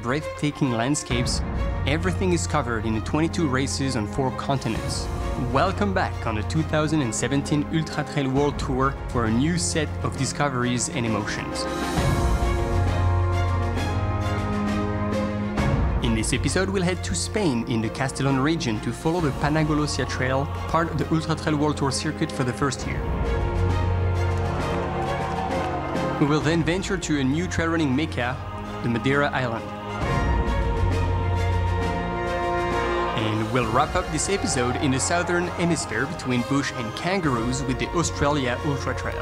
breathtaking landscapes, everything is covered in 22 races on 4 continents. Welcome back on the 2017 Ultra Trail World Tour for a new set of discoveries and emotions. In this episode, we'll head to Spain in the Castellón region to follow the Penagolosia Trail, part of the Ultra Trail World Tour circuit for the first year. We will then venture to a new trail running mecca, the Madeira Island. And we'll wrap up this episode in the southern hemisphere between bush and kangaroos with the Australia Ultra Trail.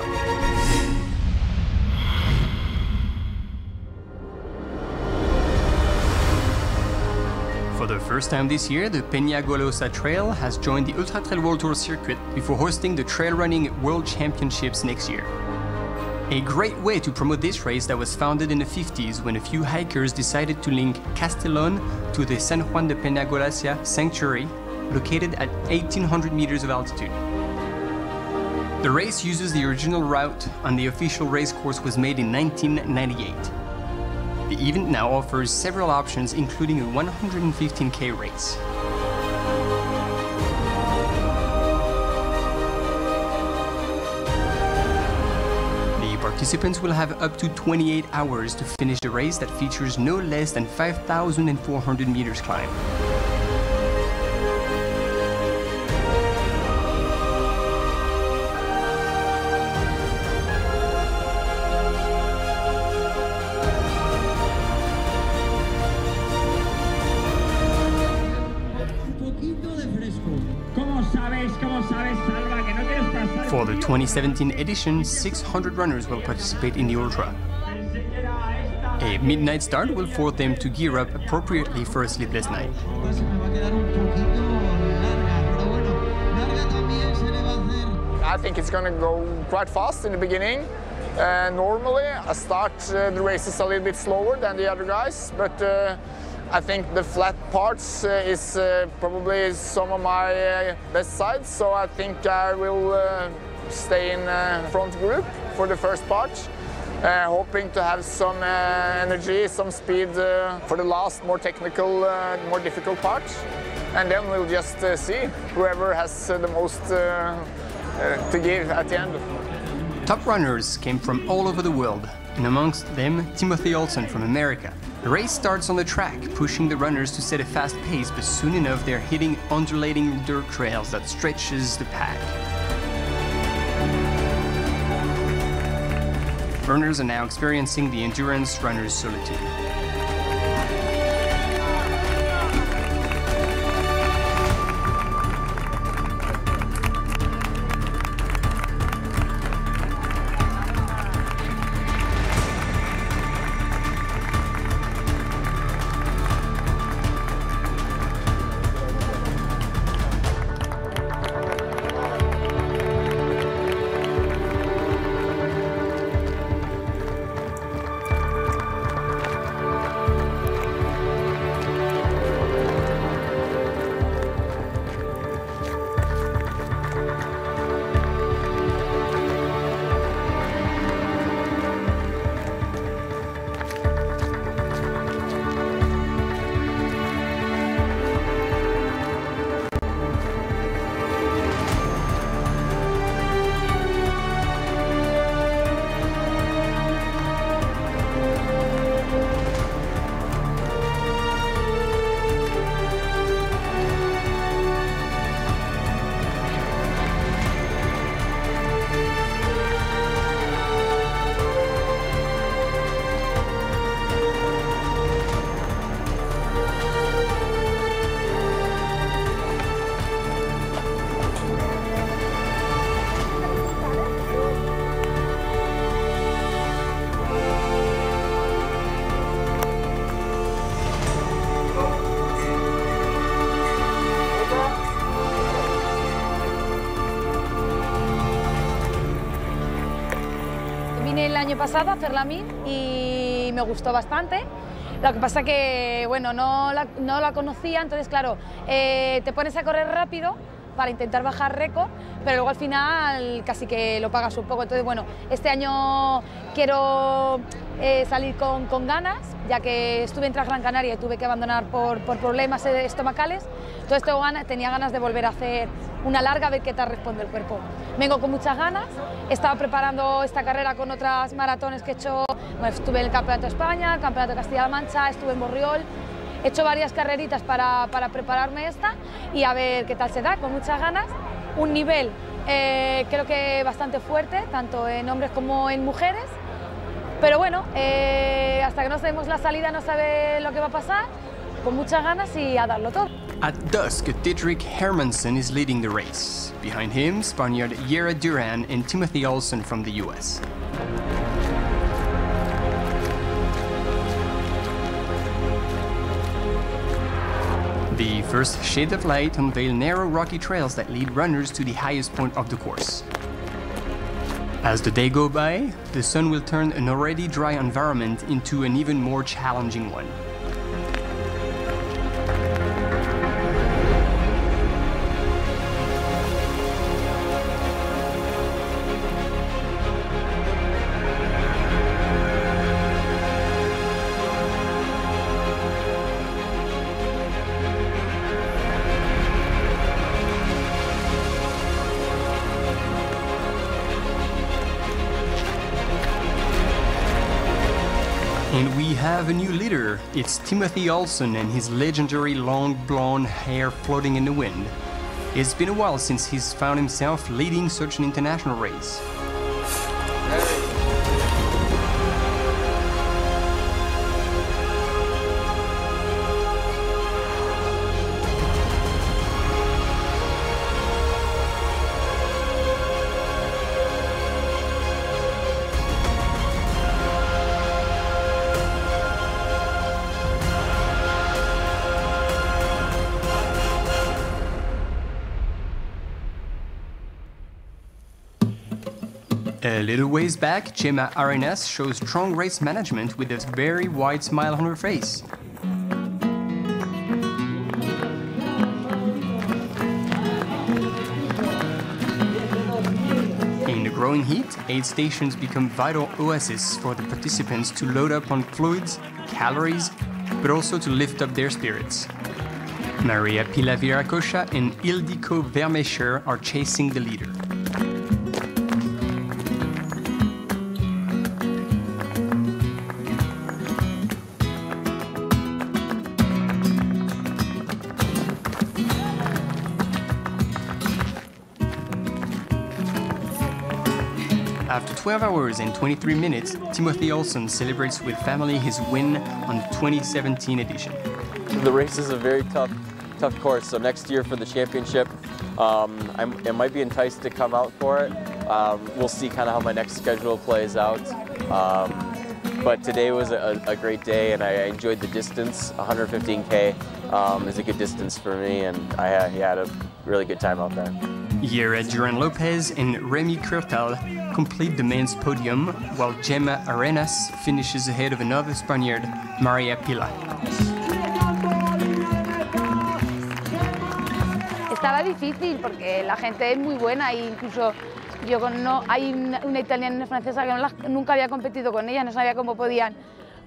For the first time this year, the Penagolosa Trail has joined the Ultra Trail World Tour circuit before hosting the Trail Running World Championships next year. A great way to promote this race that was founded in the 50s when a few hikers decided to link Castellón to the San Juan de Penagolosia Sanctuary, located at 1,800 meters of altitude. The race uses the original route, and the official race course was made in 1998. The event now offers several options, including a 115K race. Participants will have up to 28 hours to finish the race that features no less than 5,400 meters climb. For the 2017 edition, 600 runners will participate in the Ultra. A midnight start will force them to gear up appropriately for a sleepless night. I think it's going to go quite fast in the beginning. Normally, I start the races a little bit slower than the other guys, but I think the flat parts is probably some of my best sides, so I think I will stay in front group for the first part, hoping to have some energy, some speed for the last, more technical, more difficult part, and then we'll just see whoever has the most to give at the end. Top runners came from all over the world, and amongst them, Timothy Olsen from America. The race starts on the track, pushing the runners to set a fast pace, but soon enough they're hitting undulating dirt trails that stretches the pack. Runners are now experiencing the endurance runner's solitude. el año pasado a hacerla a mí y me gustó bastante. Lo que pasa que, bueno, no la conocía, entonces, claro, te pones a correr rápido para intentar bajar récord, pero luego al final casi que lo pagas un poco. Entonces, bueno, este año quiero salir con ganas, ya que estuve en Gran Canaria y tuve que abandonar por problemas estomacales. Entonces tenía ganas de volver a hacer una larga, a ver qué tal responde el cuerpo. Vengo con muchas ganas, he estado preparando esta carrera con otras maratones que he hecho. Bueno, estuve en el Campeonato de España, el Campeonato de Castilla-La Mancha, estuve en Borriol. He hecho varias carreritas para prepararme esta y a ver qué tal se da, con muchas ganas. Un nivel creo que bastante fuerte, tanto en hombres como en mujeres. Pero bueno, hasta que no sabemos la salida no sabe lo que va a pasar, con muchas ganas y a darlo todo. At dusk, Didrik Hermansen is leading the race. Behind him, Spaniard Yera Duran and Timothy Olsen from the US. The first shade of light unveil narrow rocky trails that lead runners to the highest point of the course. As the day goes by, the sun will turn an already dry environment into an even more challenging one. And we have a new leader. It's Timothy Olsen and his legendary long blonde hair floating in the wind. It's been a while since he's found himself leading such an international race. A little ways back, Gemma Arenas shows strong race management with a very wide smile on her face. In the growing heat, aid stations become vital oases for the participants to load up on fluids, calories, but also to lift up their spirits. Maria Pila Viracocha and Ildiko Vermecher are chasing the leader. After 12 hours and 23 minutes, Timothy Olsen celebrates with family his win on the 2017 edition. The race is a very tough course, so next year for the championship, I might be enticed to come out for it. We'll see kind of how my next schedule plays out. But today was a great day, and I enjoyed the distance. 115K is a good distance for me, and I had a really good time out there. Yera Duran Lopez and Remy Curtal complete the men's podium, while Gemma Arenas finishes ahead of another Spaniard, Maria Pila. Estaba difícil porque la gente es muy buena e incluso hay una italiana y una francesa que nunca había competido con ellas, no sabía cómo podían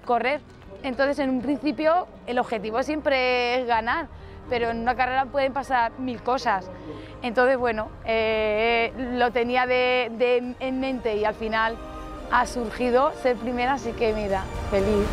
correr. Entonces, en un principio, el objetivo siempre es ganar, pero en una carrera pueden pasar 1000 cosas. Entonces, bueno, lo tenía en mente y al final ha surgido ser primera, así que mira, feliz.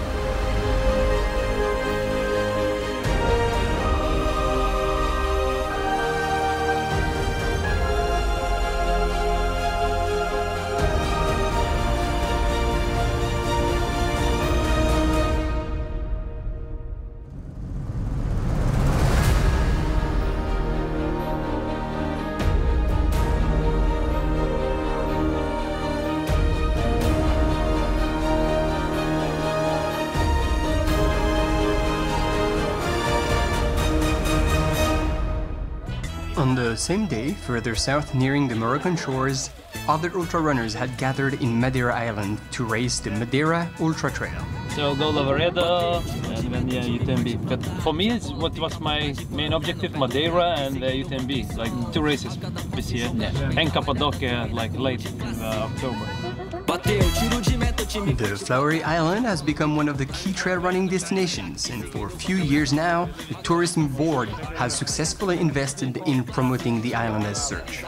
On the same day, further south nearing the Moroccan shores, other ultra runners had gathered in Madeira Island to race the Madeira Ultra Trail. So go Lavaredo and then yeah, UTMB. But for me, it's what was my main objective: Madeira and UTMB, like 2 races this year, and Cappadocia like late in October. The Flowery Island has become one of the key trail running destinations, and for a few years now, the tourism board has successfully invested in promoting the island as such.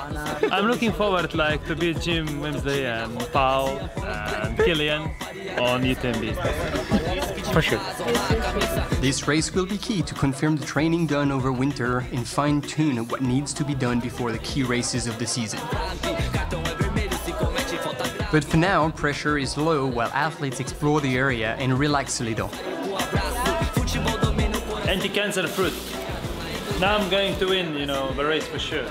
I'm looking forward to beat Jim Wednesday and Paul and Killian on UTMB. For sure. This race will be key to confirm the training done over winter and fine-tune what needs to be done before the key races of the season. But for now, pressure is low while athletes explore the area and relax a little. Anti-cancer fruit. Now I'm going to win, the race for sure.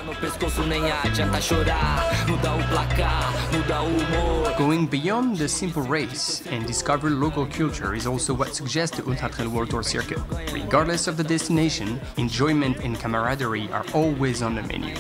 Going beyond the simple race and discover local culture is also what suggests the Ultra-Trail World Tour circuit. Regardless of the destination, enjoyment and camaraderie are always on the menu.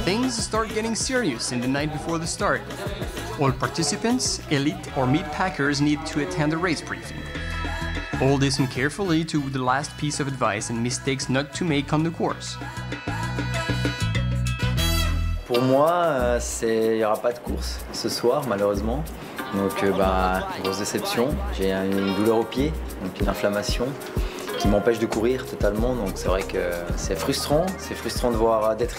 Things start getting serious in the night before the start. All participants, elite or meat packers need to attend a race briefing. All listen carefully to the last piece of advice and mistakes not to make on the course. Pour moi, il n'y aura pas de course ce soir malheureusement. Donc grosse déception. J'ai une douleur au pied, donc une inflammation qui m'empêche de courir totalement, donc c'est vrai que c'est frustrant de voir d'être,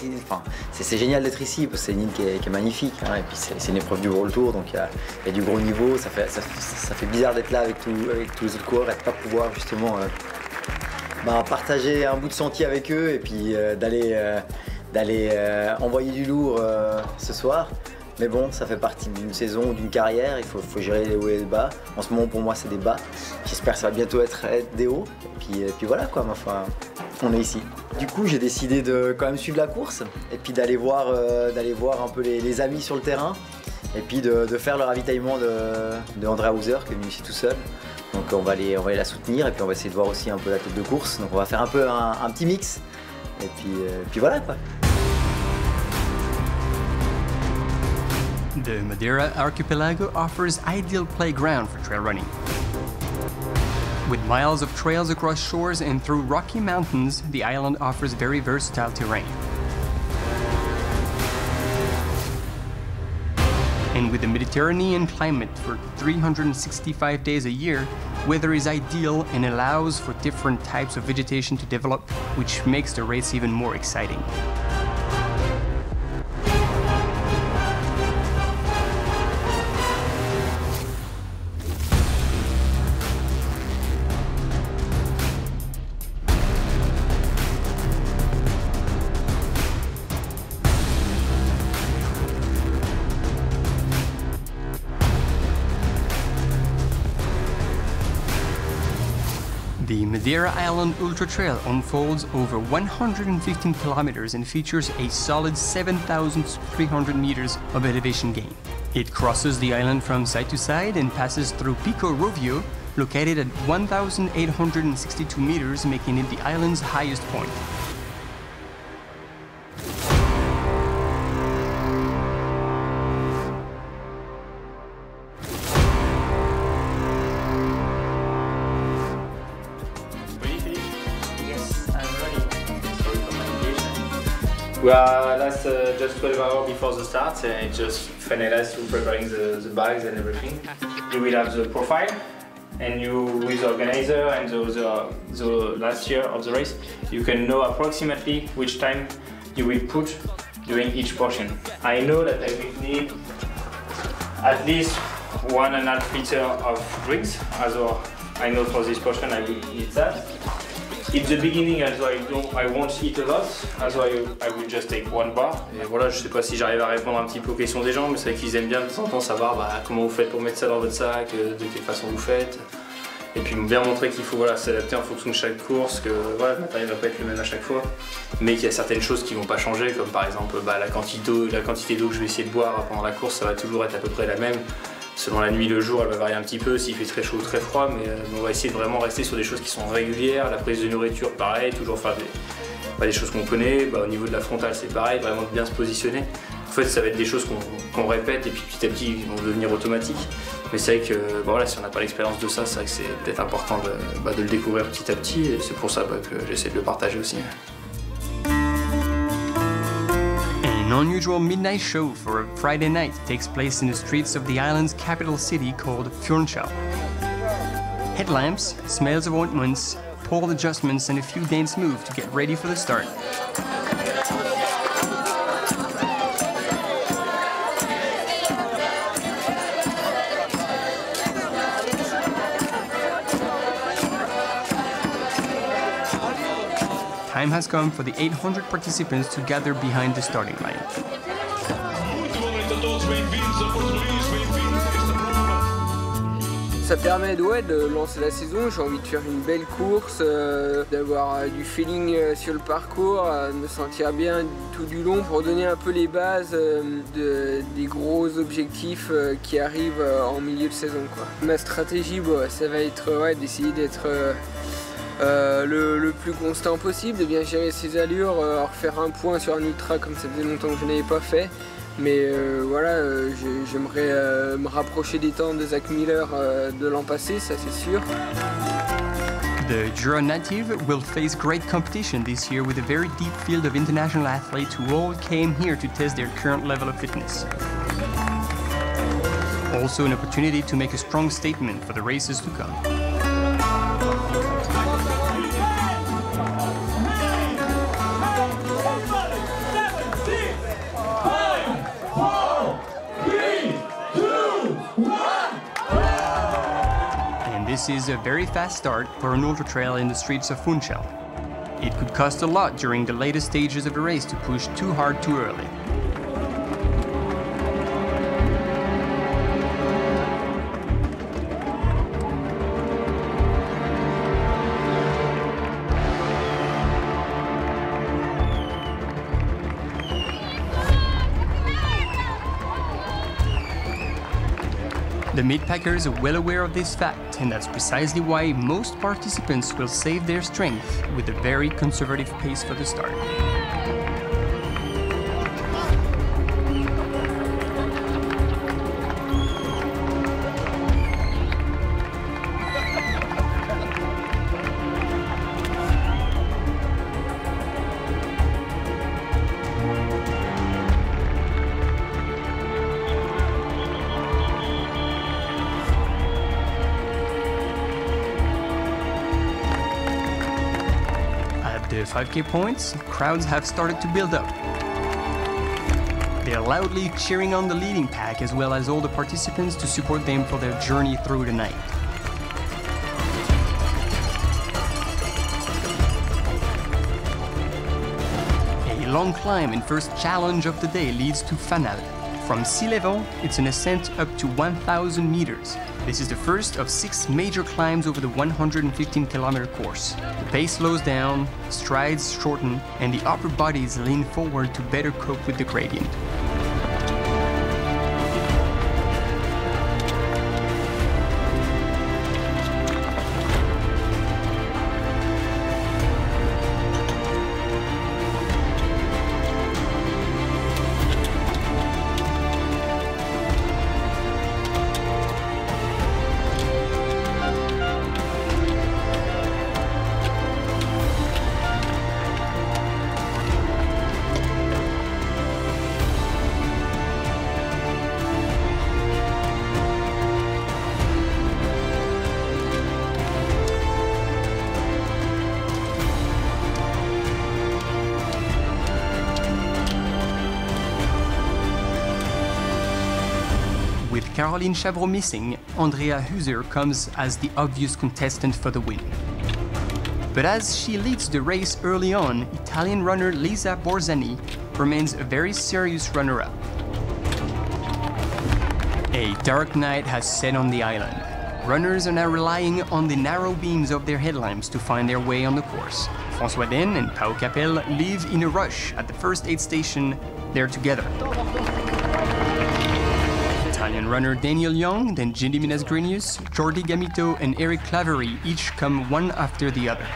c'est génial d'être ici parce que c'est une île qui est magnifique, hein, et puis c'est une épreuve du World Tour, donc il y a du gros niveau, ça fait bizarre d'être là avec tous les autres coureurs et de ne pas pouvoir justement partager un bout de sentier avec eux et puis d'aller envoyer du lourd ce soir. Mais bon, ça fait partie d'une saison, d'une carrière, il faut gérer les hauts et les bas. En ce moment, pour moi, c'est des bas. J'espère que ça va bientôt être des hauts. Et puis voilà, quoi, enfin, on est ici. Du coup, j'ai décidé de quand même suivre la course et puis d'aller voir un peu les amis sur le terrain et puis de faire le ravitaillement de Andrea Hauser, qui est venu ici tout seul. Donc on va aller la soutenir et puis on va essayer de voir aussi un peu la tête de course. Donc on va faire un peu un petit mix et puis voilà, quoi. The Madeira archipelago offers ideal playground for trail running. With miles of trails across shores and through rocky mountains, the island offers very versatile terrain. And with the Mediterranean climate for 365 days a year, weather is ideal and allows for different types of vegetation to develop, which makes the race even more exciting. The Madeira Island Ultra Trail unfolds over 115 kilometers and features a solid 7,300 meters of elevation gain. It crosses the island from side to side and passes through Pico Rovio, located at 1,862 meters, making it the island's highest point. We are just 12 hours before the start and just finalized preparing the bags and everything. You will have the profile and you, with the organizer and the last year of the race, you can know approximately which time you will put during each portion. I know that I will need at least 1.5 liters of drinks, as I know for this portion I will need that. In the beginning, as I won't eat a lot, as I will just take one bar. Et voilà, je sais pas si j'arrive à répondre un petit peu aux questions des gens, mais c'est vrai qu'ils aiment bien de temps en temps savoir comment vous faites pour mettre ça dans votre sac, de quelle façon vous faites. Et puis bien montrer qu'il faut s'adapter en fonction de chaque course, que le matériel ne va pas être le même à chaque fois, mais qu'il y a certaines choses qui ne vont pas changer, comme par exemple la quantité d'eau que je vais essayer de boire pendant la course, ça va toujours être à peu près la même. Selon la nuit, le jour, elle va varier un petit peu, s'il fait très chaud ou très froid, mais on va essayer de vraiment rester sur des choses qui sont régulières. La prise de nourriture, pareil, toujours faire des choses qu'on connaît. Au niveau de la frontale, c'est pareil, vraiment de bien se positionner. En fait, ça va être des choses qu'on répète et puis petit à petit, ils vont devenir automatiques. Mais c'est vrai que si on n'a pas l'expérience de ça, c'est vrai que c'est peut-être important de le découvrir petit à petit, et c'est pour ça que j'essaie de le partager aussi. An unusual midnight show for a Friday night takes place in the streets of the island's capital city called Funchal. Headlamps, smells of ointments, pole adjustments and a few dance moves to get ready for the start. Time has come for the 800 participants to gather behind the starting line. Ça permet de lancer la saison, j'ai envie de faire une belle course, d'avoir du feeling sur le parcours, de me sentir bien tout du long pour donner un peu les bases des gros objectifs qui arrivent en milieu de saison, quoi. Ma stratégie, ça va être d'essayer d'être le plus constant possible, de bien gérer ses allures, refaire un point sur un ultra comme ça faisait longtemps que je n'avais pas fait. Mais j'aimerais me rapprocher des temps de Zach Miller de l'an passé, ça c'est sûr. The Jura native will face great competition this year with a very deep field of international athletes who all came here to test their current level of fitness. Also an opportunity to make a strong statement for the races to come. This is a very fast start for an ultra trail in the streets of Funchal. It could cost a lot during the latest stages of the race to push too hard too early. The mid-packers are well aware of this fact, and that's precisely why most participants will save their strength with a very conservative pace for the start. The 5K points, crowds have started to build up. They are loudly cheering on the leading pack as well as all the participants to support them for their journey through the night. A long climb and first challenge of the day leads to Fanal. From sea level, it's an ascent up to 1,000 meters. This is the first of 6 major climbs over the 115-kilometer course. The pace slows down, strides shorten, and the upper bodies lean forward to better cope with the gradient. With Caroline Chavreau missing, Andrea Huser comes as the obvious contestant for the win. But as she leads the race early on, Italian runner Lisa Borzani remains a very serious runner-up. A dark night has set on the island. Runners are now relying on the narrow beams of their headlamps to find their way on the course. François Den and Pau Capel leave in a rush at the first aid station. They're together. Italian runner Daniel Young, then Gediminas Grenius, Jordi Gamito and Eric Claverie each come one after the other.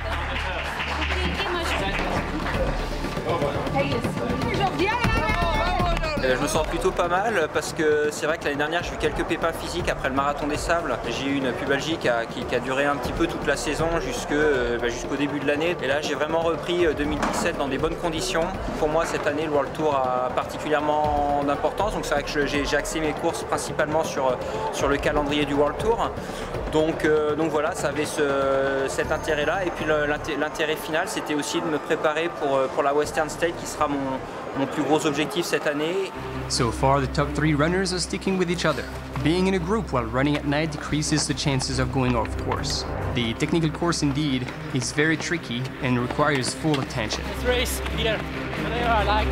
Je me sens plutôt pas mal parce que c'est vrai que l'année dernière j'ai eu quelques pépins physiques après le marathon des sables. J'ai eu une pubalgie qui a duré un petit peu toute la saison jusqu'au début de l'année. Et là j'ai vraiment repris 2017 dans des bonnes conditions. Pour moi cette année le World Tour a particulièrement d'importance. Donc c'est vrai que j'ai axé mes courses principalement sur le calendrier du World Tour. Donc voilà, ça avait cet intérêt-là. Et puis l'intérêt final c'était aussi de me préparer pour la Western State qui sera mon plus gros objectif cette année. So far, the top 3 runners are sticking with each other. Being in a group while running at night decreases the chances of going off course. The technical course indeed is very tricky and requires full attention. This race here, whatever I like.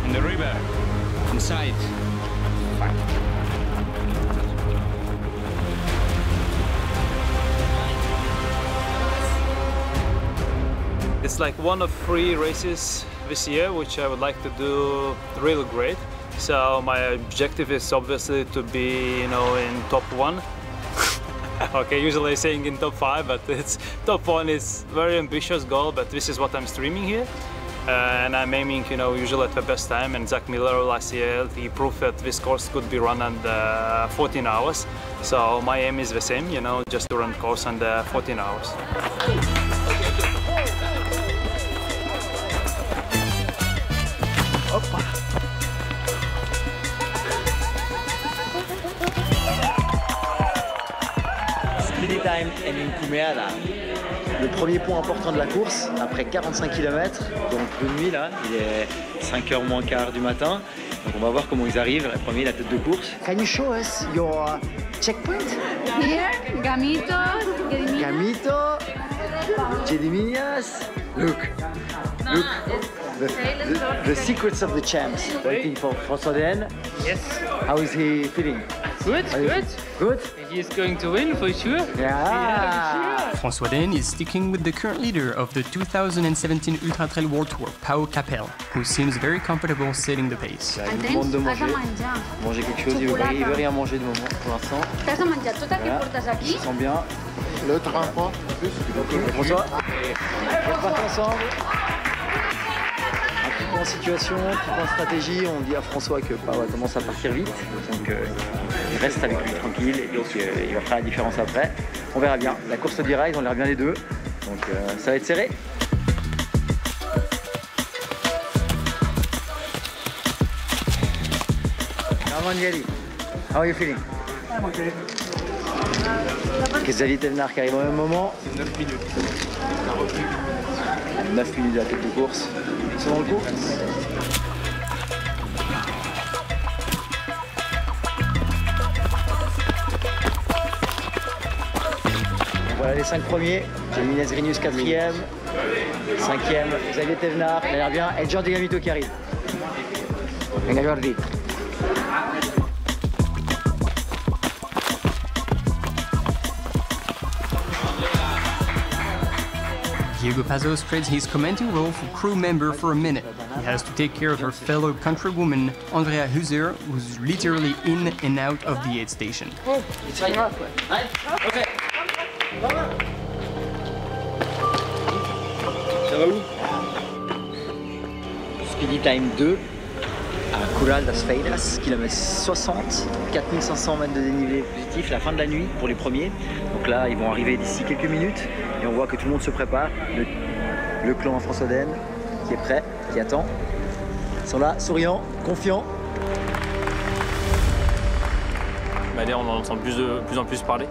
In the river, inside. It's like one of 3 races this year, which I would like to do really great. So my objective is obviously to be, in top 1. Okay, usually saying in top 5, but it's top 1 is very ambitious goal, but this is what I'm streaming here. And I'm aiming, usually at the best time. And Zach Miller last year, he proved that this course could be run under 14 hours. So my aim is the same, just to run course under 14 hours. Hoppa. Speedy time en Incumeada. Le premier point important de la course, après 45 km, donc de nuit là, il est 5h moins quart du matin. Donc on va voir comment ils arrivent. Le premier, la tête de course. Can you show us your checkpoint? Here, Gamito, Gamito, Gediminas. Look, the secrets of the champs. Waiting for François Den. Yes. How is he feeling? Good, good. Good? He is going to win for sure. Yeah. François Den is sticking with the current leader of the 2017 Ultra Trail World Tour, Pau Capel, who seems very comfortable setting the pace. Il nous demande de manger quelque chose, il veut rien manger de moment pour l'instant. Voilà. Il se sent bien. Le train pas. François, on repart ensemble. Un petit peu en situation, un petit peu en stratégie. On dit à François que Pau a tendance à partir vite, donc il reste avec lui tranquille et donc il va faire la différence après. On verra bien. La course se dira, ils ont l'air bien les deux, donc ça va être serré. Mangieri, how are you feeling? I'm okay. Xavier Thévenard qui arrive au même moment. 9 minutes. 9 minutes de la tête de course. Ils sont dans le coup. Voilà les 5 premiers. Gediminas Grenius 4e. 5e, Xavier Thévenard, il a l'air bien. Et Jordi Gamito qui arrive. Venga Jordi. Diego Pazos spreads his commenting role for crew member for a minute. He has to take care of her fellow countrywoman, Andrea Huser, who's literally in and out of the aid station. Okay. Ça va où? Speedy time 2 à Cural das Feiras, kilomètre 60, 4500 mètres de dénivelé positif, la fin de la nuit pour les premiers. Donc là, ils vont arriver d'ici quelques minutes et on voit que tout le monde se prépare. Le clan François Den qui est prêt, qui attend. Ils sont là, souriants, confiants. hebdomadaire, on en entend de plus en plus parler.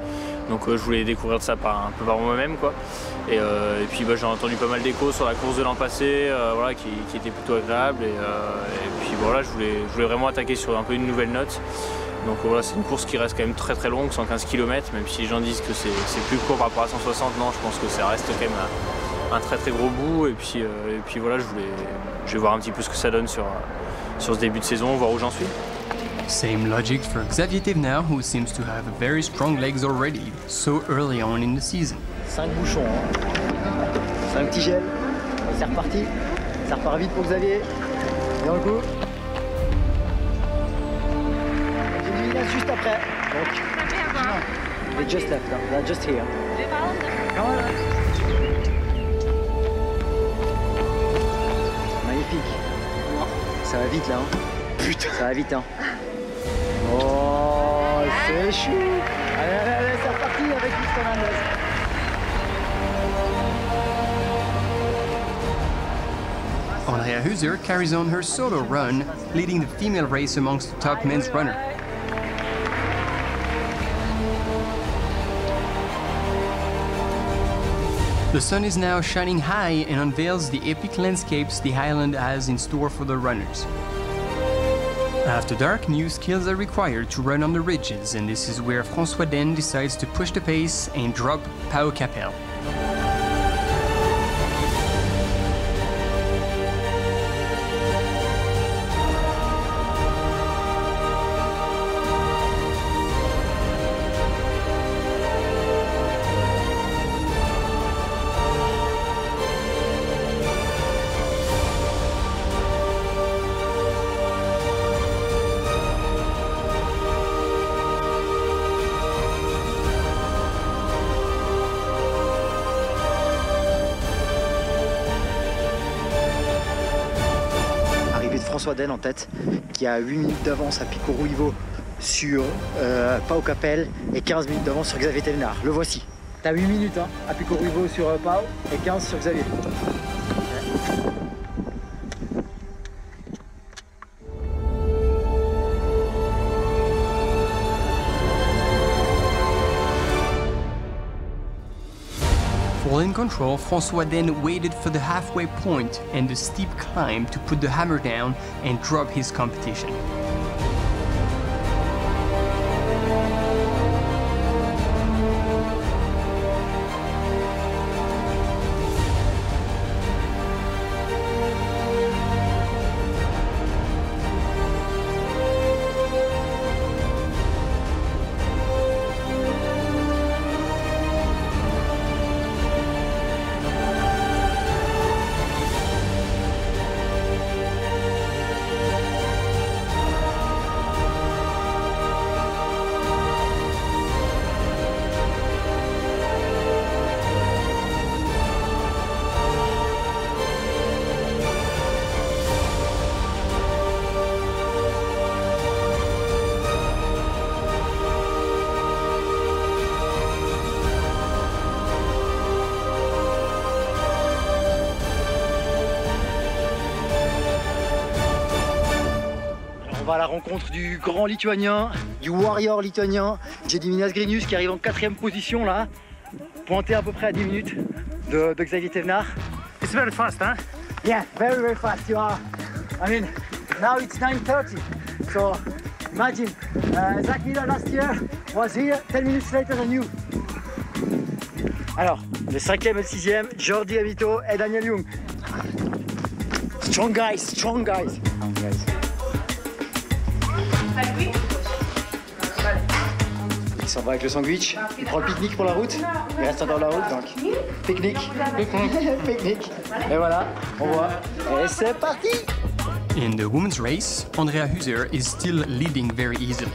Donc je voulais découvrir ça un peu par moi-même, quoi. Et puis j'ai entendu pas mal d'échos sur la course de l'an passé, voilà, qui était plutôt agréable. Et puis voilà, je voulais vraiment attaquer sur un peu une nouvelle note. Donc voilà, c'est une course qui reste quand même très longue, 115 km, même si les gens disent que c'est plus court par rapport à 160, non, je pense que ça reste quand même un très gros bout. Et puis voilà, je vais voir un petit peu ce que ça donne sur ce début de saison, voir où j'en suis. Same logic for Xavier Thévenard, who seems to have very strong legs already, so early on in the season. 5 bouchons, hein. 5 petits gels, c'est reparti. Ça repart vite pour Xavier. Et dans le coup. J'ai mis là juste après. Donc, they just left, hein. They're just here. Come on. Magnifique. Ça va vite là, hein. Putain, ça va vite, hein. Oh, c'est chou. Allez, c'est reparti avec Fernandez. Andrea Huser carries on her solo run, leading the female race amongst the top men's runner. The sun is now shining high and unveils the epic landscapes the island has in store for the runners. After dark, new skills are required to run on the ridges, and this is where François Den decides to push the pace and drop Pau Capel. François Den en tête, qui a 8 minutes d'avance à Pico Ruivo sur Pau Capel et 15 minutes d'avance sur Xavier Thévenard. Le voici. T'as 8 minutes hein, à Pico Ruivo sur Pau et 15 sur Xavier. While in control, François then waited for the halfway point and the steep climb to put the hammer down and drop his competition. À la rencontre du grand lituanien, du warrior lituanien, Gediminas Grinius qui arrive en 4e position là, pointé à peu près à 10 minutes de Xavier Thévenard. It's very fast, huh? Yeah, very fast you are. I mean, now it's 9:30, so imagine, Zach Miller last year was here 10 minutes later than you. Alors, le 5e et le 6e, Jordi Avito et Daniel Young. Strong guys, strong guys. Il s'en va avec le sandwich, il prend le pique-nique pour la route, il reste encore la route donc pique-nique, pique-nique, et voilà, on voit, et c'est parti! In the women's race, Andrea Huser is still leading very easily.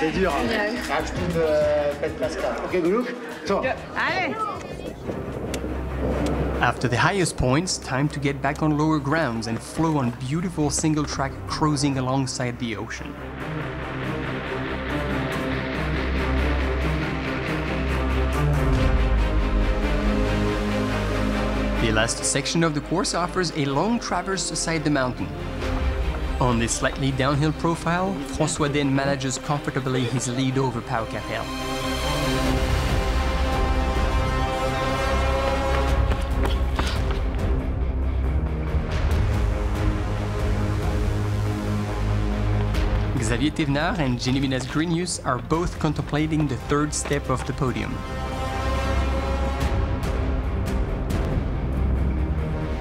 C'est dur, hein? Ah, je trouve Pet Pascal. Ok, good look. So. Allez! After the highest points, time to get back on lower grounds and flow on beautiful single track cruising alongside the ocean. The last section of the course offers a long traverse aside the mountain. On this slightly downhill profile, François then manages comfortably his lead over Pau Capel. Xavier Thévenard and Gediminas Grinius are both contemplating the third step of the podium.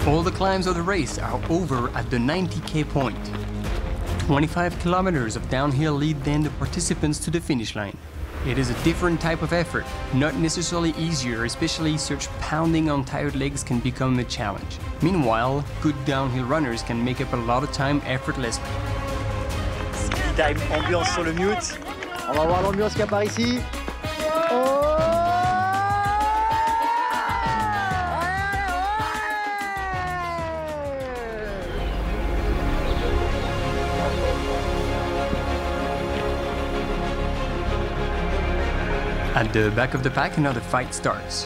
All the climbs of the race are over at the 90k point. 25 kilometers of downhill lead then the participants to the finish line. It is a different type of effort, not necessarily easier, especially such pounding on tired legs can become a challenge. Meanwhile, good downhill runners can make up a lot of time effortlessly. Time ambiance sur le mute. On va voir l'ambiance qu'il y a par ici. At the back of the pack, another fight starts.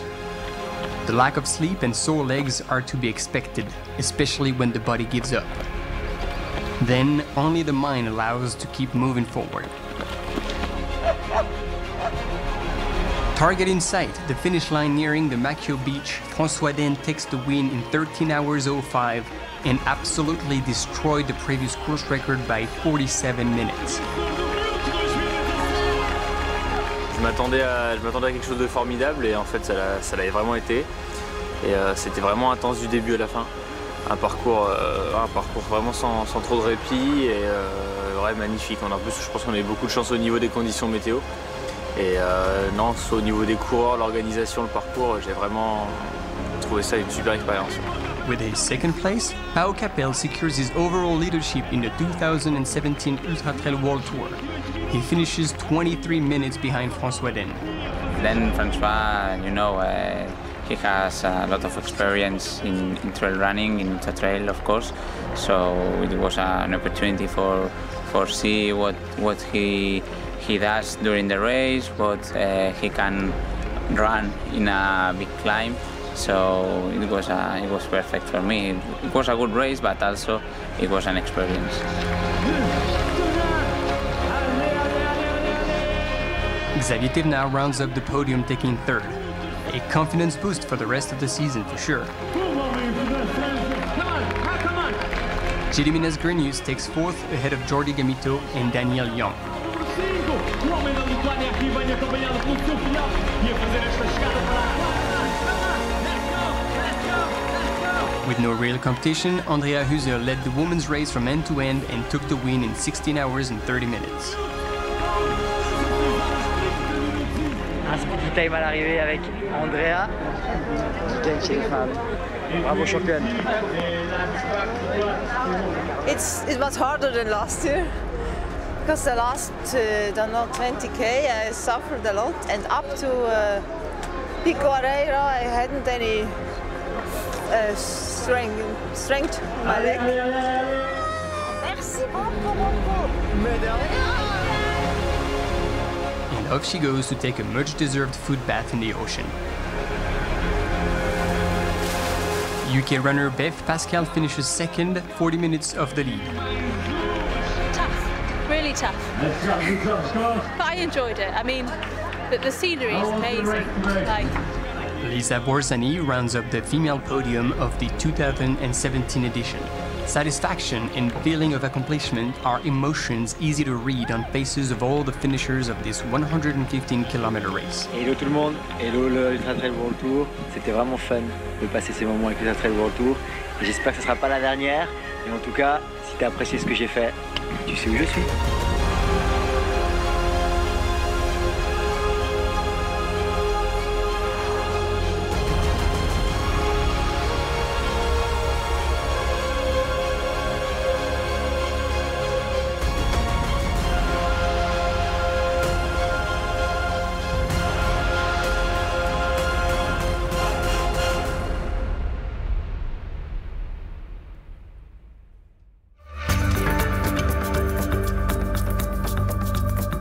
The lack of sleep and sore legs are to be expected, especially when the body gives up. Then, only the mind allows to keep moving forward. Target in sight, the finish line nearing the Macchio beach, François then takes the win in 13 hours 05 and absolutely destroyed the previous course record by 47 minutes. Je m'attendais à quelque chose de formidable et en fait ça l'a vraiment été. Et c'était vraiment intense du début à la fin. Un parcours vraiment sans trop de répit et ouais, magnifique. En plus, je pense qu'on a eu beaucoup de chance au niveau des conditions météo. Et non, au niveau des coureurs, l'organisation, le parcours, j'ai vraiment trouvé ça une super expérience. With his second place, Pau Capel secures his overall leadership in the 2017 Ultra Trail World Tour. He finishes 23 minutes behind François Den. Then François, you know, he has a lot of experience in trail running, in ultra trail, of course. So it was an opportunity for see what he does during the race, what he can run in a big climb. So it was perfect for me. It was a good race, but also it was an experience. Xavier Thévenard rounds up the podium, taking third. A confidence boost for the rest of the season, for sure. Gediminas Grinius takes fourth ahead of Jordi Gamito and Daniel Young. With no real competition, Andrea Huser led the women's race from end to end and took the win in 16 hours and 30 minutes. Un speed time à l'arrivée avec Andrea. Nickel chez les femmes. Bravo championne. It was harder than last year because the last, don't know, 20k I suffered a lot, and up to Pico Areira I hadn't any strength in my leg. Merci beaucoup. And off she goes to take a much-deserved foot bath in the ocean. UK runner Beth Pascal finishes second, 40 minutes off the lead. Tough, really tough. But I enjoyed it. I mean, the scenery is amazing. Lisa Borzani rounds up the female podium of the 2017 edition. Satisfaction and feeling of accomplishment are emotions easy to read on faces of all the finishers of this 115-kilometer race. Hello tout le monde, hello le Ultra Trail World Tour. C'était vraiment fun de passer ces moments avec l'Ultra Trail World Tour. J'espère que ce ne sera pas la dernière. Et en tout cas, si tu as apprécié ce que j'ai fait, tu sais où je suis.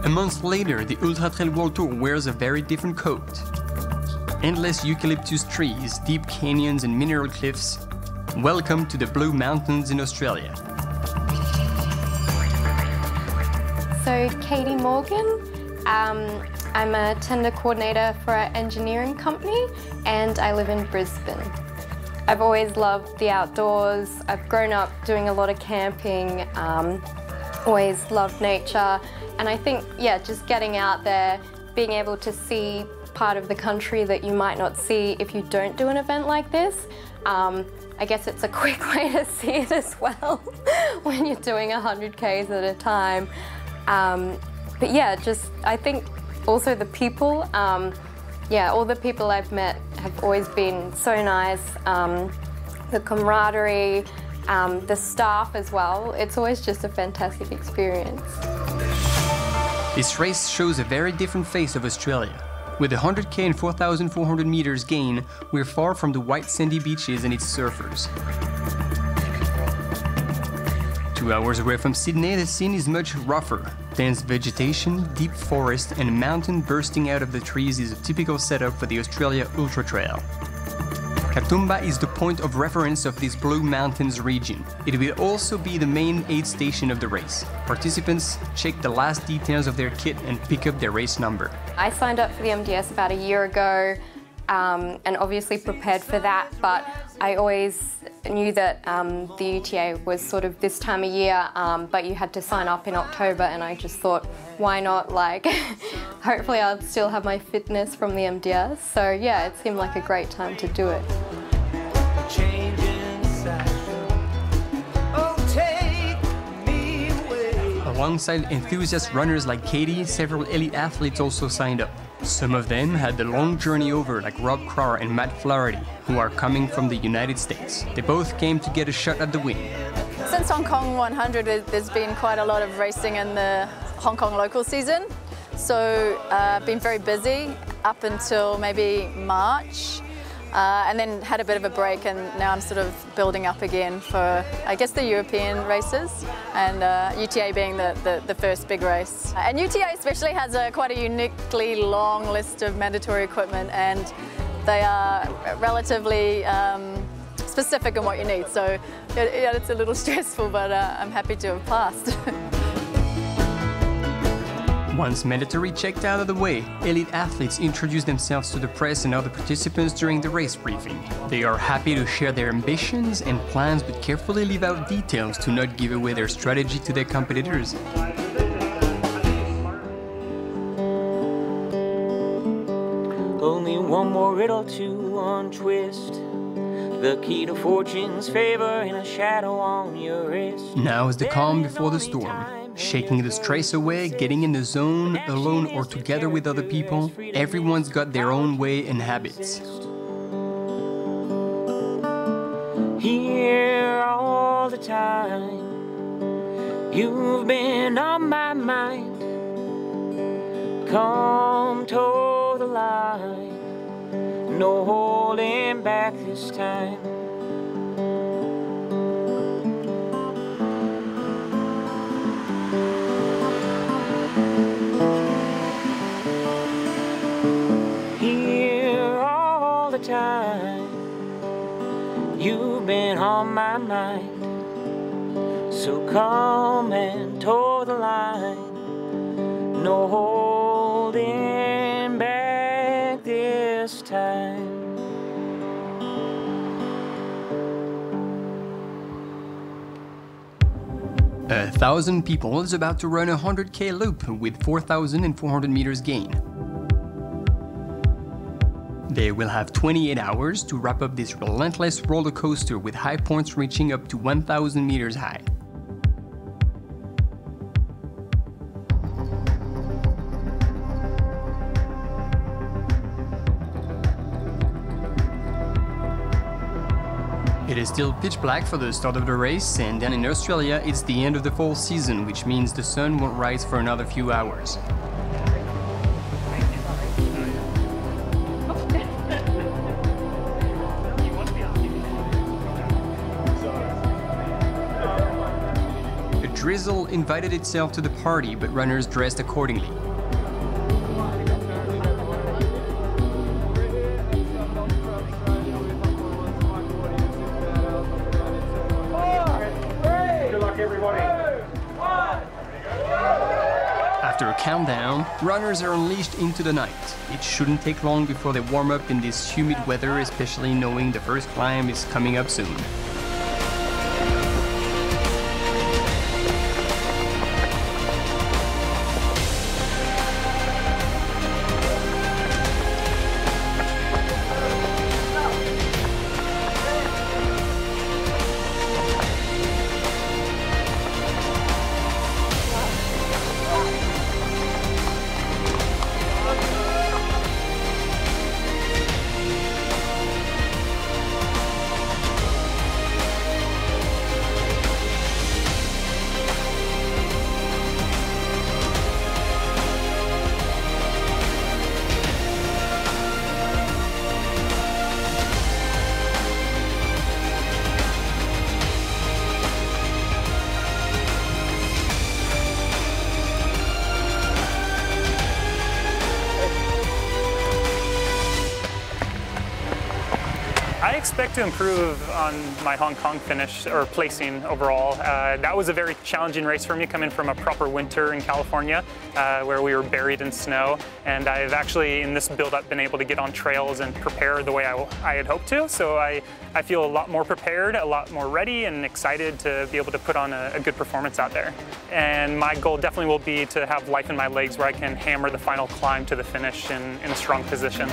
A month later, the Ultra Trail World Tour wears a very different coat. Endless eucalyptus trees, deep canyons and mineral cliffs. Welcome to the Blue Mountains in Australia. So Katie Morgan, I'm a tender coordinator for an engineering company and I live in Brisbane. I've always loved the outdoors. I've grown up doing a lot of camping, always loved nature, and I think, yeah, just getting out there, being able to see part of the country that you might not see if you don't do an event like this. I guess it's a quick way to see it as well when you're doing 100 Ks at a time. But yeah, just I think also the people, yeah, all the people I've met have always been so nice. The camaraderie, the staff as well. It's always just a fantastic experience. This race shows a very different face of Australia. With 100k and 4,400 meters gain, we're far from the white sandy beaches and its surfers. 2 hours away from Sydney, the scene is much rougher. Dense vegetation, deep forest, and a mountain bursting out of the trees is a typical setup for the Australia Ultra Trail. Katoomba is the point of reference of this Blue Mountains region. It will also be the main aid station of the race. Participants check the last details of their kit and pick up their race number. I signed up for the MDS about a year ago and obviously prepared for that, but I always knew that the UTA was sort of this time of year, but you had to sign up in October, and I just thought, why not, like, hopefully I'll still have my fitness from the MDS. So yeah, it seemed like a great time to do it. Alongside enthusiast runners like Katie, several elite athletes also signed up. Some of them had the long journey over, like Rob Crowder and Matt Flaherty, who are coming from the United States. They both came to get a shot at the win. Since Hong Kong 100, there's been quite a lot of racing in the Hong Kong local season. So been very busy up until maybe March. And then had a bit of a break, and now I'm sort of building up again for, I guess, the European races, and UTA being the first big race. And UTA especially has quite a uniquely long list of mandatory equipment, and they are relatively specific on what you need. So yeah, it's a little stressful, but I'm happy to have passed. Once mandatory checked out of the way, elite athletes introduce themselves to the press and other participants during the race briefing. They are happy to share their ambitions and plans, but carefully leave out details to not give away their strategy to their competitors. Only one more riddle to untwist. The key to fortune's favor in a shadow on your wrist. Now is the calm before the storm. Shaking the stress away, getting in the zone, alone or together with other people, everyone's got their own way and habits. Here all the time, you've been on my mind. Come toe the line, no holding back this time. Time, you've been on my mind, so come and toe the line, no holding back this time. A 1,000 people is about to run a 100k loop with 4,400 meters gain. They will have 28 hours to wrap up this relentless roller coaster with high points reaching up to 1,000 meters high. It is still pitch black for the start of the race, and then in Australia it's the end of the fall season, which means the sun won't rise for another few hours. Drizzle invited itself to the party, but runners dressed accordingly. Good luck, everybody. After a countdown, runners are unleashed into the night. It shouldn't take long before they warm up in this humid weather, especially knowing the first climb is coming up soon. I expect to improve on my Hong Kong finish, or placing overall. That was a very challenging race for me, coming from a proper winter in California, where we were buried in snow. And I've actually, in this build-up, been able to get on trails and prepare the way I had hoped to. So I feel a lot more prepared, a lot more ready, and excited to be able to put on a good performance out there. And my goal definitely will be to have life in my legs where I can hammer the final climb to the finish in a strong position.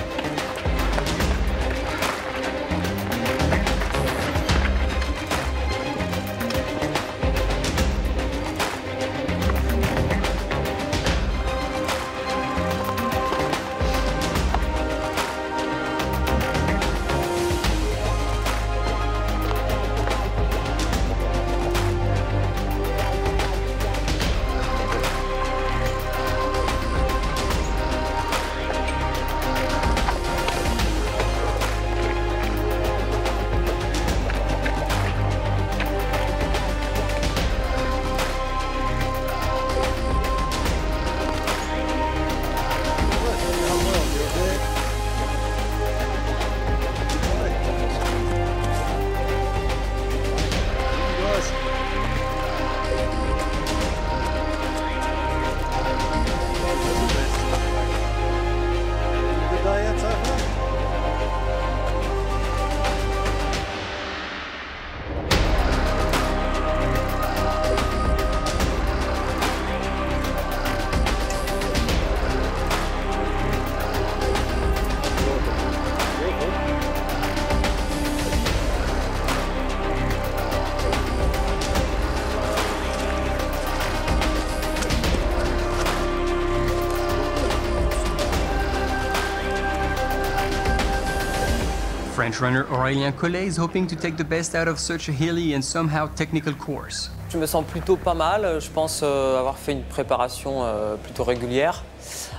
French runner Aurélien Collet is hoping to take the best out of such a hilly and somehow technical course. Je me sens plutôt pas mal, je pense avoir fait une préparation plutôt régulière.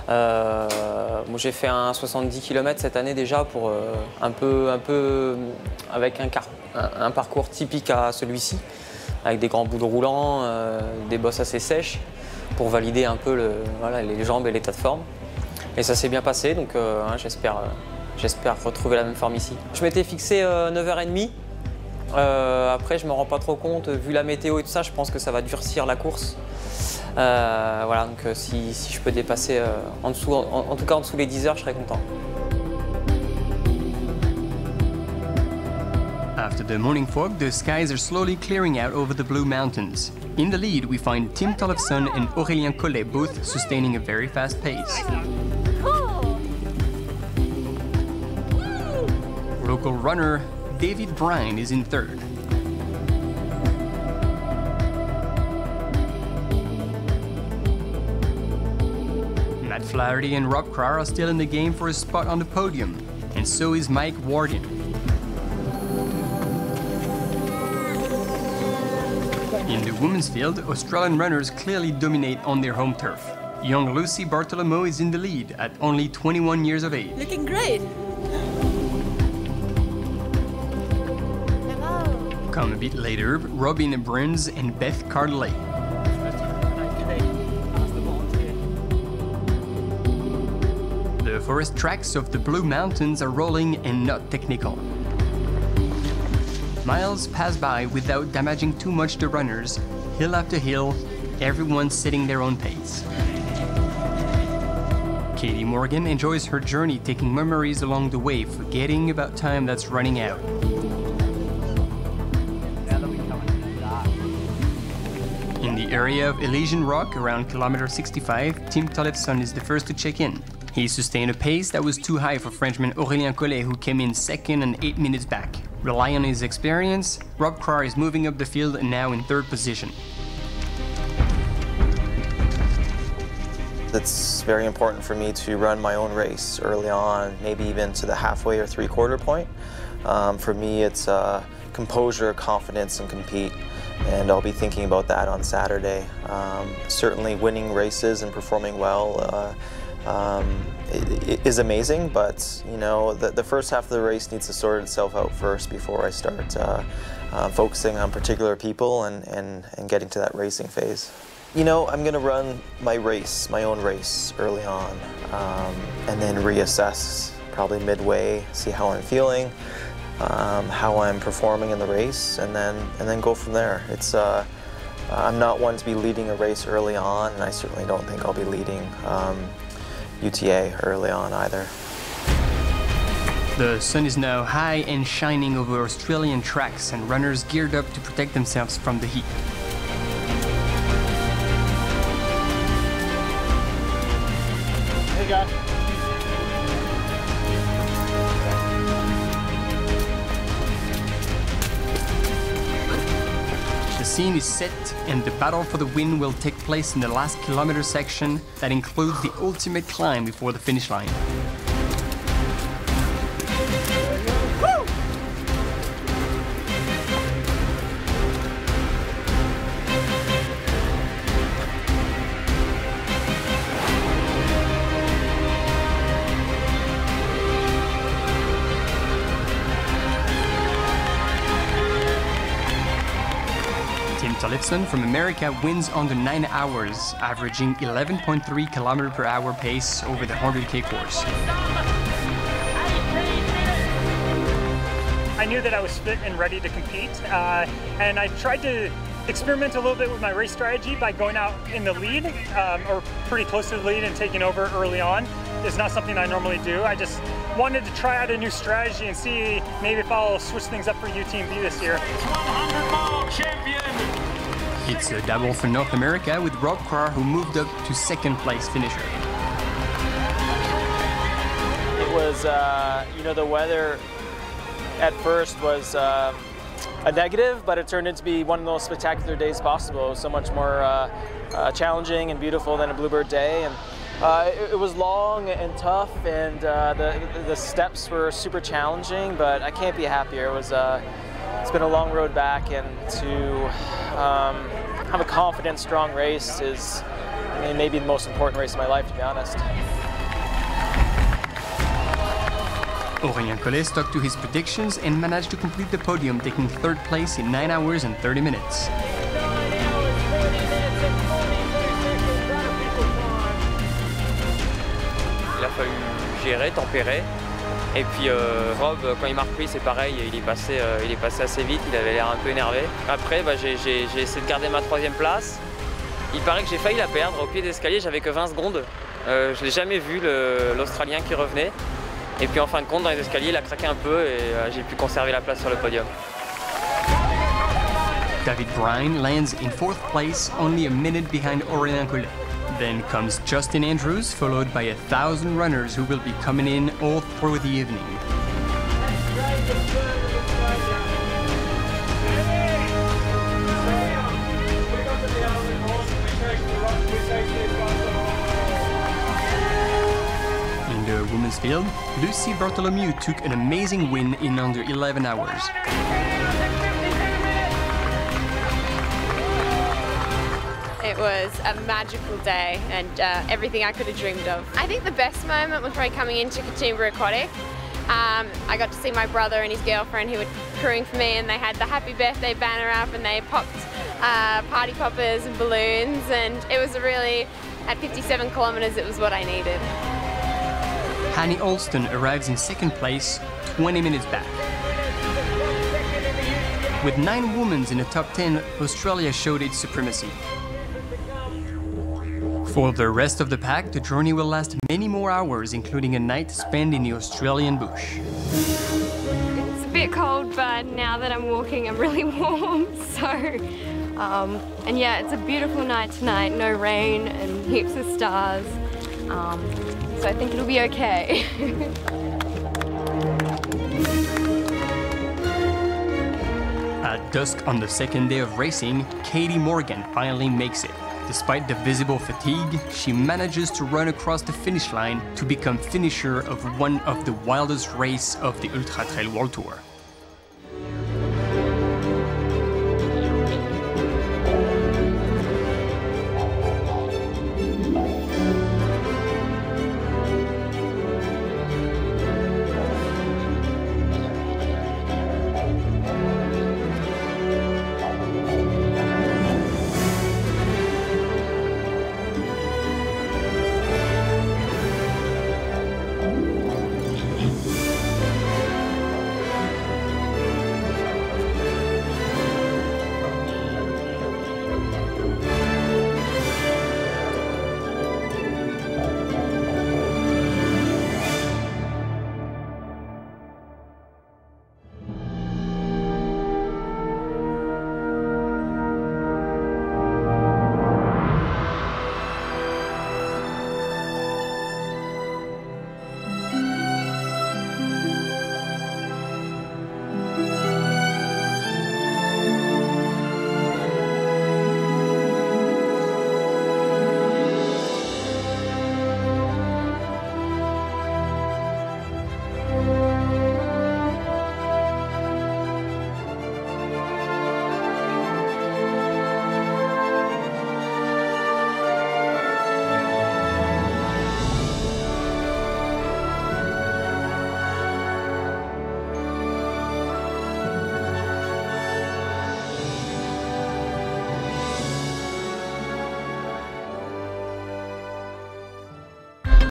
Moi j'ai fait un 70 km cette année déjà pour un peu avec un parcours typique à celui-ci, avec des grands bouts de roulants, des bosses assez sèches pour valider un peu les jambes et l'état de forme. Et ça s'est bien passé, donc j'espère retrouver la même forme ici. Je m'étais fixé 9h30. Après, je ne me rends pas trop compte. Vu la météo et tout ça, je pense que ça va durcir la course. Voilà, donc si je peux dépasser en tout cas en dessous les 10 heures, je serais content. After the morning fog, the skies are slowly clearing out over the Blue Mountains. In the lead, we find Tim Tollefson and Aurélien Collet both sustaining a very fast pace. Local runner David Bryan is in third. Matt Flaherty and Rob Crowell are still in the game for a spot on the podium, and so is Mike Warden. In the women's field, Australian runners clearly dominate on their home turf. Young Lucy Bartolomeu is in the lead at only 21 years of age. Looking great. Come a bit later, Robin Bruns and Beth Cardelay. The forest tracks of the Blue Mountains are rolling and not technical. Miles pass by without damaging too much the runners, hill after hill, everyone setting their own pace. Katie Morgan enjoys her journey, taking memories along the way, forgetting about time that's running out. In the area of Elysian Rock, around kilometer 65, Tim Tollefson is the first to check in. He sustained a pace that was too high for Frenchman Aurélien Collet, who came in second and 8 minutes back. Relying on his experience, Rob Crar is moving up the field and now in third position. It's very important for me to run my own race early on, maybe even to the halfway or three-quarter point. For me, it's composure, confidence, and compete. And I'll be thinking about that on Saturday. Certainly winning races and performing well is amazing, but you know, the first half of the race needs to sort itself out first before I start focusing on particular people and getting to that racing phase. You know, I'm going to run my own race early on, and then reassess probably midway, see how I'm feeling, how I'm performing in the race, and then go from there. It's I'm not one to be leading a race early on, and I certainly don't think I'll be leading UTA early on either. The sun is now high and shining over Australian tracks, and runners geared up to protect themselves from the heat. Hey guys. The scene is set, and the battle for the win will take place in the last kilometer section that includes the ultimate climb before the finish line. Tollefson from America wins under 9 hours, averaging 11.3 km/h pace over the 100K course. I knew that I was fit and ready to compete, and I tried to experiment a little bit with my race strategy by going out in the lead, or pretty close to the lead, and taking over early on. It's not something I normally do. I just wanted to try out a new strategy and see maybe if I'll switch things up for UTMB this year. 100-mile champion! It's a double for North America, with Rob Crar, who moved up to second place finisher. It was, you know, the weather at first was a negative, but it turned into be one of the most spectacular days possible. It was so much more challenging and beautiful than a Bluebird day. And it was long and tough, and the steps were super challenging, but I can't be happier. It's been a long road back, and to have a confident, strong race is maybe the most important race of my life, to be honest. Aurélien Collet stuck to his predictions and managed to complete the podium, taking third place in 9 hours and 30 minutes. Il a fallu gérer, tempérer. Et puis Rob, quand il m'a repris, c'est pareil, il est passé assez vite, il avait l'air un peu énervé. Après, j'ai essayé de garder ma 3e place. Il paraît que j'ai failli la perdre. Au pied d'escalier, j'avais que 20 secondes. Je n'ai jamais vu l'Australien qui revenait. Et puis en fin de compte, dans les escaliers, il a craqué un peu et j'ai pu conserver la place sur le podium. David Bryan lands in 4th place, only a minute behind Aurélien Collet. Then comes Justin Andrews, followed by 1,000 runners who will be coming in all through the evening. In the women's field, Lucy Bartholomew took an amazing win in under 11 hours. It was a magical day and everything I could have dreamed of. I think the best moment was probably coming into Capítulo Aquatic. I got to see my brother and his girlfriend who were crewing for me, and they had the happy birthday banner up and they popped party poppers and balloons, and it was really, at 57 kilometers, it was what I needed. Hanny Alston arrives in 2nd place, 20 minutes back. With 9 women in the top 10, Australia showed its supremacy. For the rest of the pack, the journey will last many more hours, including a night spent in the Australian bush. It's a bit cold, but now that I'm walking, I'm really warm, so... and yeah, it's a beautiful night tonight, no rain and heaps of stars, so I think it'll be okay. At dusk on the second day of racing, Katie Morgan finally makes it. Despite the visible fatigue, she manages to run across the finish line to become finisher of one of the wildest races of the Ultra Trail World Tour.